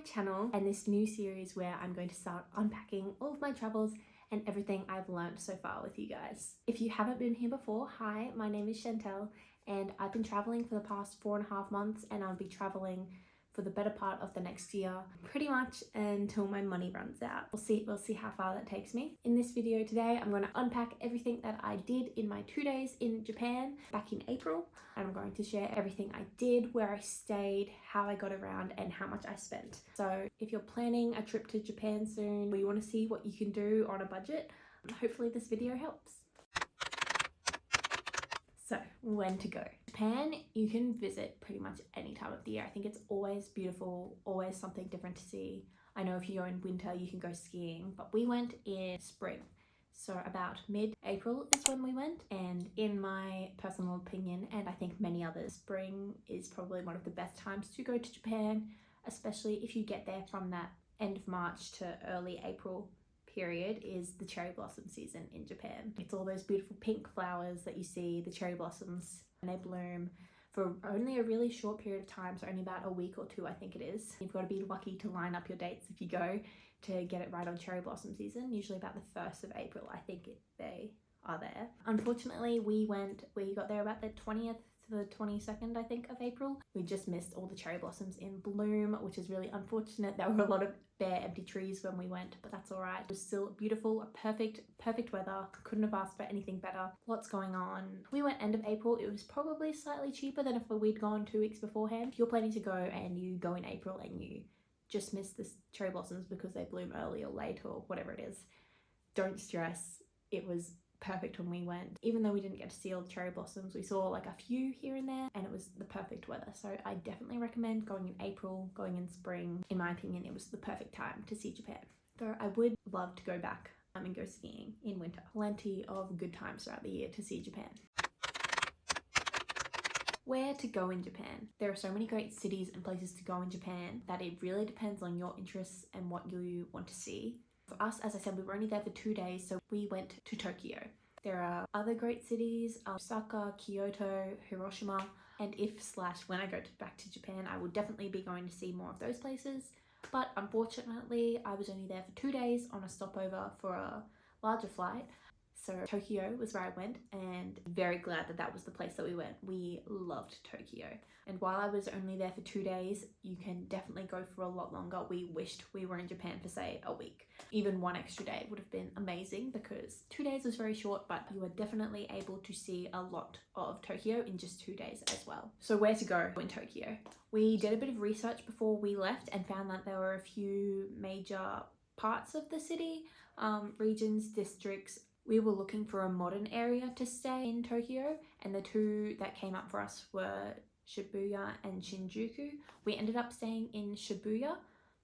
channel and this new series where I'm going to start unpacking all of my travels and everything I've learned so far with you guys. If you haven't been here before, hi, my name is Chantel and I've been traveling for the past 4.5 months, and I'll be traveling for the better part of the next year, pretty much until my money runs out. We'll see how far that takes me. In this video today, I'm going to unpack everything that I did in my 2 days in Japan back in April. And I'm going to share everything I did, where I stayed, how I got around, and how much I spent. So if you're planning a trip to Japan soon, or you want to see what you can do on a budget, hopefully this video helps. So, when to go? Japan, you can visit pretty much any time of the year. I think it's always beautiful, always something different to see. I know if you go in winter, you can go skiing, but we went in spring. So about mid-April is when we went, and in my personal opinion, and I think many others, spring is probably one of the best times to go to Japan, especially if you get there from that end of March to early April period is the cherry blossom season in Japan. It's all those beautiful pink flowers that you see, the cherry blossoms, and they bloom for only a really short period of time, so only about a week or two I think it is. You've got to be lucky to line up your dates if you go to get it right on cherry blossom season, usually about the 1st of April I think they are there. Unfortunately we got there about the 20th to the 22nd I think of April. We just missed all the cherry blossoms in bloom, which is really unfortunate. There were a lot of bare empty trees when we went, but that's all right. It was still beautiful, perfect weather. Couldn't have asked for anything better. Lots going on. We went end of April. It was probably slightly cheaper than if we'd gone 2 weeks beforehand. If you're planning to go and you go in April and you just miss the cherry blossoms because they bloom early or late or whatever it is, don't stress. It was perfect when we went. Even though we didn't get to see all the cherry blossoms, we saw like a few here and there, and it was the perfect weather. So I definitely recommend going in April, going in spring. In my opinion, it was the perfect time to see Japan. Though I would love to go back and go skiing in winter. Plenty of good times throughout the year to see Japan. Where to go in Japan? There are so many great cities and places to go in Japan that it really depends on your interests and what you want to see. For us, as I said, we were only there for 2 days, so we went to Tokyo. There are other great cities, Osaka, Kyoto, Hiroshima, and when I go back to Japan, I will definitely be going to see more of those places. But unfortunately, I was only there for 2 days on a stopover for a larger flight. So Tokyo was where I went, and very glad that that was the place that we went. We loved Tokyo. And while I was only there for 2 days, you can definitely go for a lot longer. We wished we were in Japan for, say, a week. Even 1 extra day would have been amazing, because 2 days was very short, but you were definitely able to see a lot of Tokyo in just 2 days as well. So where to go in Tokyo? We did a bit of research before we left and found that there were a few major parts of the city, regions, districts. We were looking for a modern area to stay in Tokyo, and the two that came up for us were Shibuya and Shinjuku. We ended up staying in Shibuya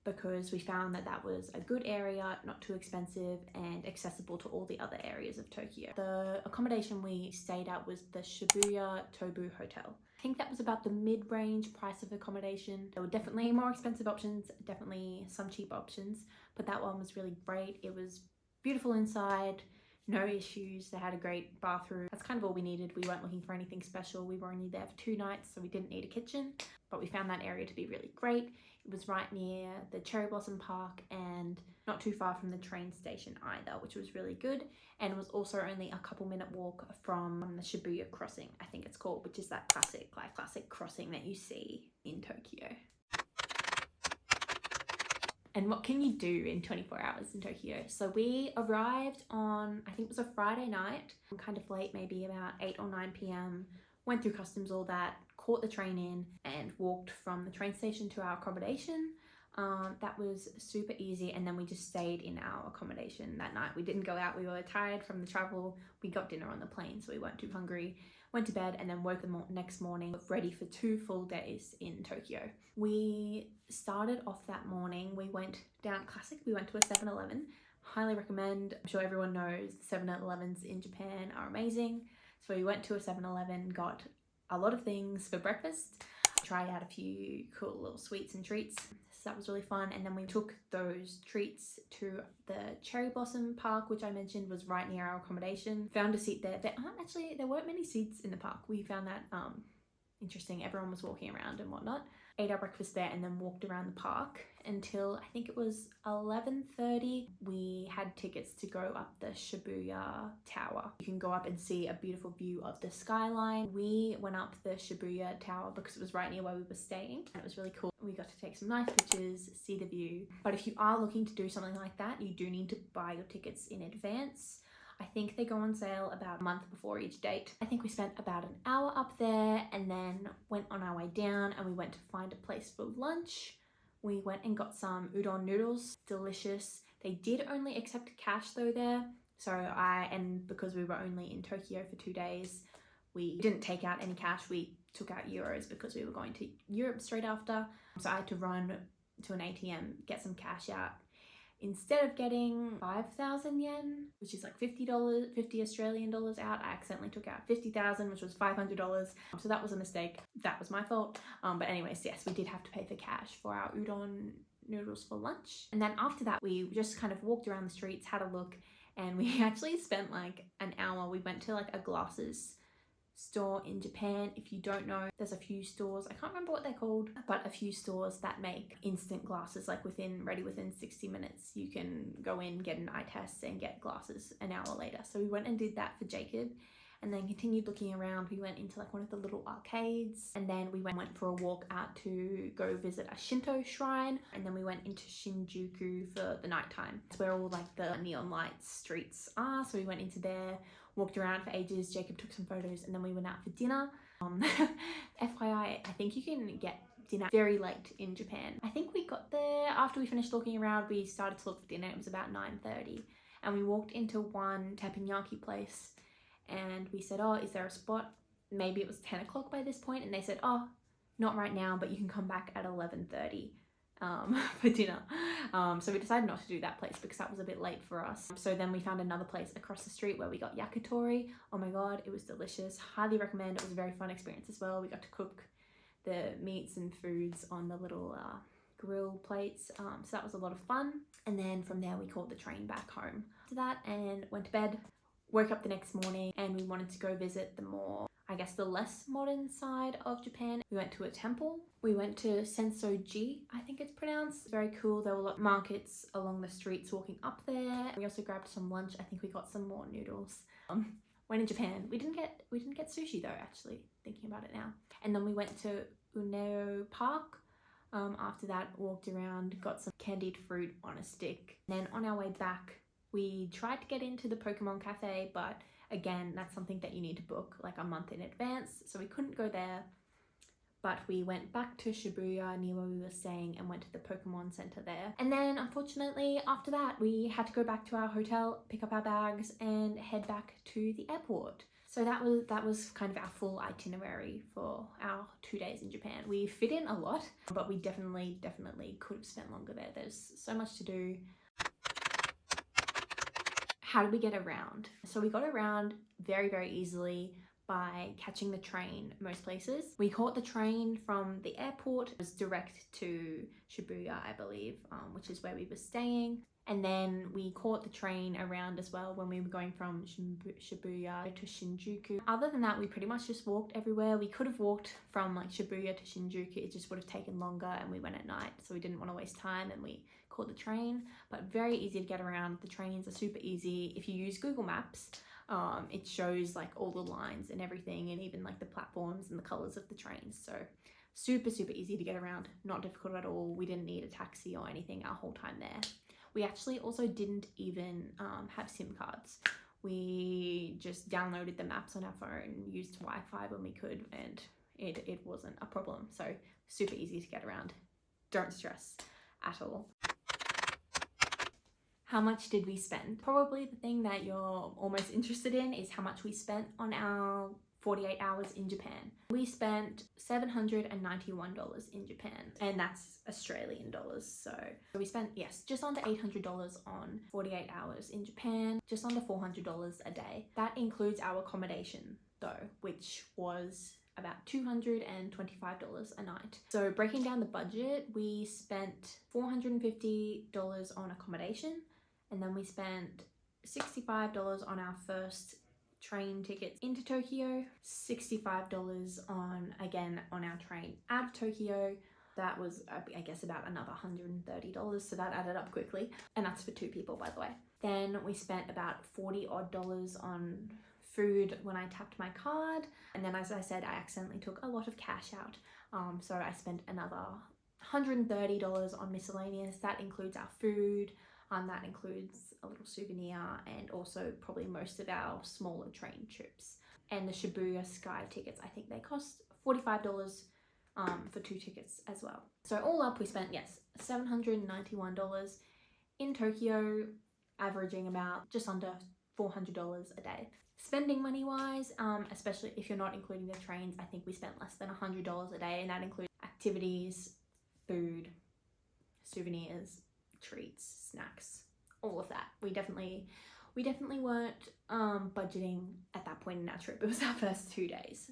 because we found that that was a good area, not too expensive, and accessible to all the other areas of Tokyo. The accommodation we stayed at was the Shibuya Tobu Hotel. I think that was about the mid-range price of accommodation. There were definitely more expensive options, definitely some cheap options, but that one was really great. It was beautiful inside. No issues. They had a great bathroom. That's kind of all we needed. We weren't looking for anything special. We were only there for 2 nights, so we didn't need a kitchen, but we found that area to be really great. It was right near the Cherry Blossom Park and not too far from the train station either, which was really good. And it was also only a couple-minute walk from the Shibuya crossing, I think it's called, which is that classic crossing that you see in Tokyo. And what can you do in 24 hours in Tokyo? So we arrived on, I think it was a Friday night, kind of late, maybe about 8 or 9 p.m. Went through customs, all that, caught the train in and walked from the train station to our accommodation. That was super easy, and then we just stayed in our accommodation that night. We didn't go out. We were tired from the travel. We got dinner on the plane, so we weren't too hungry. Went to bed and then woke the next morning ready for 2 full days in Tokyo. We started off that morning, we went down classic, we went to a 7-Eleven. Highly recommend. I'm sure everyone knows 7-Elevens in Japan are amazing. So we went to a 7-Eleven, got a lot of things for breakfast, tried out a few cool little sweets and treats. So that was really fun. And then we took those treats to the Cherry Blossom Park, which I mentioned was right near our accommodation. Found a seat there. There weren't many seats in the park. We found that interesting. Everyone was walking around and whatnot. Ate our breakfast there and then walked around the park until I think it was 11:30. We had tickets to go up the Shibuya Tower. You can go up and see a beautiful view of the skyline. We went up the Shibuya Tower because it was right near where we were staying and it was really cool. We got to take some nice pictures, see the view. But if you are looking to do something like that, you do need to buy your tickets in advance. I think they go on sale about a month before each date. I think we spent about an hour up there and then went on our way down and we went to find a place for lunch. We went and got some udon noodles, delicious. They did only accept cash though there. And because we were only in Tokyo for 2 days, we didn't take out any cash. We took out euros because we were going to Europe straight after. So I had to run to an ATM, get some cash out. Instead of getting 5,000 yen, which is like $50, 50 Australian dollars out, I accidentally took out 50,000, which was $500. So that was a mistake. That was my fault. But anyways, yes, we did have to pay for cash for our udon noodles for lunch. And then after that, we just kind of walked around the streets, had a look, and we actually spent like an hour. We went to like a glasses store in Japan. If you don't know, there's a few stores, I can't remember what they're called, but a few stores that make instant glasses, like ready within 60 minutes. You can go in, get an eye test and get glasses an hour later. So we went and did that for Jacob and then continued looking around. We went into like one of the little arcades and then we went for a walk out to go visit a Shinto shrine, and then we went into Shinjuku for the nighttime. It's where all like the neon lights streets are, so we went into there, walked around for ages. Jacob took some photos and then we went out for dinner. FYI, I think you can get dinner very late in Japan. I think we got there after we finished looking around. We started to look for dinner. It was about 9:30 and we walked into one teppanyaki place and we said, oh, is there a spot? Maybe it was 10 o'clock by this point, and they said, oh, not right now, but you can come back at 11:30 for dinner. So we decided not to do that place because that was a bit late for us. So then we found another place across the street where we got yakitori. Oh my god, it was delicious. Highly recommend. It was a very fun experience as well. We got to cook the meats and foods on the little grill plates. So that was a lot of fun. And then from there we caught the train back home to that and went to bed. Woke up the next morning and we wanted to go visit the more, I guess, the less modern side of Japan. We went to a temple. We went to Sensoji, I think it's pronounced. Very cool. There were a lot of markets along the streets walking up there. We also grabbed some lunch. I think we got some more noodles. When in Japan, we didn't get sushi though, actually, thinking about it now. And then we went to Uneo Park. After that, walked around, got some candied fruit on a stick. And then on our way back, we tried to get into the Pokemon Cafe, but again, that's something that you need to book like a month in advance, so we couldn't go there. But we went back to Shibuya near where we were staying and went to the Pokemon Center there. And then unfortunately after that, we had to go back to our hotel, pick up our bags and head back to the airport. So that was kind of our full itinerary for our 2 days in Japan. We fit in a lot, but we definitely could have spent longer there. There's so much to do. How did we get around? So we got around very, very easily by catching the train most places. We caught the train from the airport. It was direct to Shibuya, I believe, which is where we were staying. And then we caught the train around as well when we were going from Shibuya to Shinjuku. Other than that, we pretty much just walked everywhere. We could have walked from like Shibuya to Shinjuku. It just would have taken longer and we went at night, so we didn't want to waste time and we caught the train. But very easy to get around. The trains are super easy. If you use Google Maps, it shows like all the lines and everything, and even like the platforms and the colors of the trains. So super easy to get around, not difficult at all. We didn't need a taxi or anything our whole time there. We actually also didn't even have SIM cards. We just downloaded the maps on our phone, used Wi-Fi when we could, and it wasn't a problem. So super easy to get around. Don't stress at all. How much did we spend? Probably the thing that you're almost interested in is how much we spent on our 48 hours in Japan. We spent $791 in Japan, and that's Australian dollars. So we spent, yes, just under $800 on 48 hours in Japan, just under $400 a day. That includes our accommodation though, which was about $225 a night. So breaking down the budget, we spent $450 on accommodation, and then we spent $65 on our first train tickets into Tokyo, $65 on our train out of Tokyo. That was, I guess, about another $130, so that added up quickly. And that's for 2 people, by the way. Then we spent about $40 odd on food when I tapped my card. And then, as I said, I accidentally took a lot of cash out. So I spent another $130 on miscellaneous. That includes our food, that includes a little souvenir, and also probably most of our smaller train trips. And the Shibuya Sky tickets, I think they cost $45 for 2 tickets as well. So all up, we spent, yes, $791 in Tokyo, averaging about just under $400 a day. Spending money wise, especially if you're not including the trains, I think we spent less than $100 a day, and that includes activities, food, souvenirs, treats, snacks, all of that. We definitely weren't budgeting at that point in our trip. It was our first 2 days.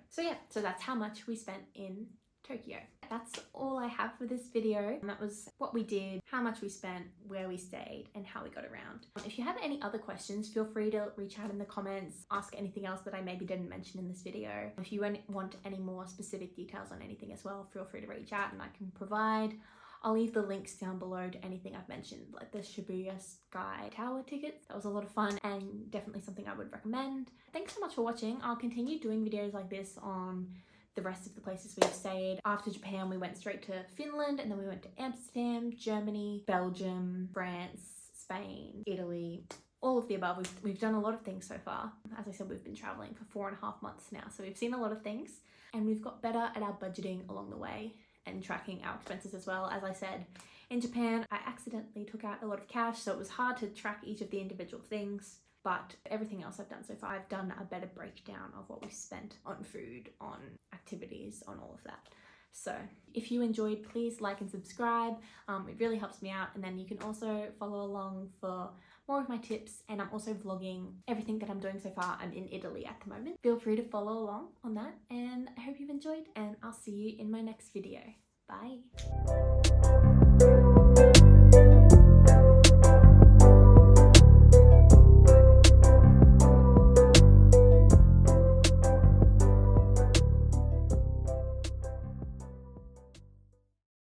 So that's how much we spent in Tokyo. That's all I have for this video. And that was what we did, how much we spent, where we stayed, and how we got around. If you have any other questions, feel free to reach out in the comments, ask anything else that I maybe didn't mention in this video. If you want any more specific details on anything as well, feel free to reach out and I can provide. I'll leave the links down below to anything I've mentioned, like the Shibuya Sky Tower tickets. That was a lot of fun and definitely something I would recommend. Thanks so much for watching. I'll continue doing videos like this on the rest of the places we've stayed. After Japan, we went straight to Finland, and then we went to Amsterdam, Germany, Belgium, France, Spain, Italy, all of the above. We've done a lot of things so far. As I said, we've been traveling for 4.5 months now, so we've seen a lot of things, and we've got better at our budgeting along the way and tracking our expenses as well. As I said, in Japan, I accidentally took out a lot of cash, so it was hard to track each of the individual things. But everything else I've done so far, I've done a better breakdown of what we spent on food, on activities, on all of that. So if you enjoyed, please like and subscribe. It really helps me out. And then you can also follow along for more of my tips. And I'm also vlogging everything that I'm doing so far. I'm in Italy at the moment. Feel free to follow along on that. And I hope you've enjoyed, and I'll see you in my next video. Bye.